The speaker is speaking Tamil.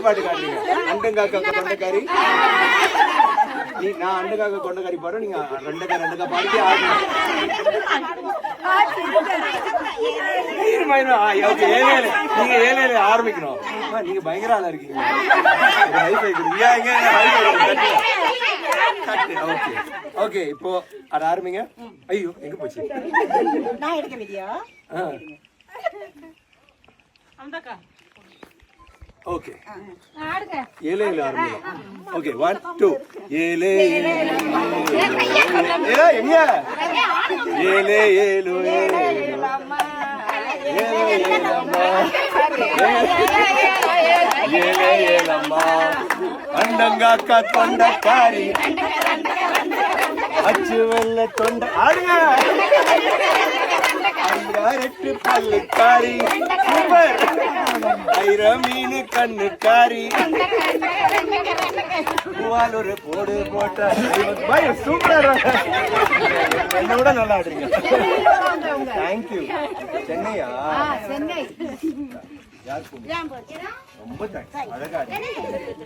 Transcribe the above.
பாட்டு காட்டுறீங்க. அண்டங்காக்கா கொண்டக்காரி, நான் அண்டங்காக்கா கொண்டக்காரி பாடுறேன், நீங்க ரெண்டக்கா பாடிட்டு ஆடுங்க. நீங்க ஏழு ஆரம்பிக்கணும். நீங்க பயங்கர ஆளா இருக்கீங்க. ஓகே, இப்போ அது ஆரம்பிங்க. ஐயோ எங்க போச்சு? நான் எடுக்க வீடியோ. ஓகே, ஏழு ஆரம்பிங்க. ஓகே, 1 2 ஏழு எங்க ஏழு ஏழு ஏழம்மா அண்டங்காக்கா தொண்டக்காரி அச்சு வெள்ள தொண்ட ஆடுங்க. Red பல்லுக்காரி super. ஐர மீனு கண்ணுக்காரி ஒரு போடு போட்ட சூப்பரா. என்னோட நல்லா ஆடுறீங்க. தேங்க்யூ. சென்னையா? சென்னை. ரொம்ப தேங்க்ஸ். அழகா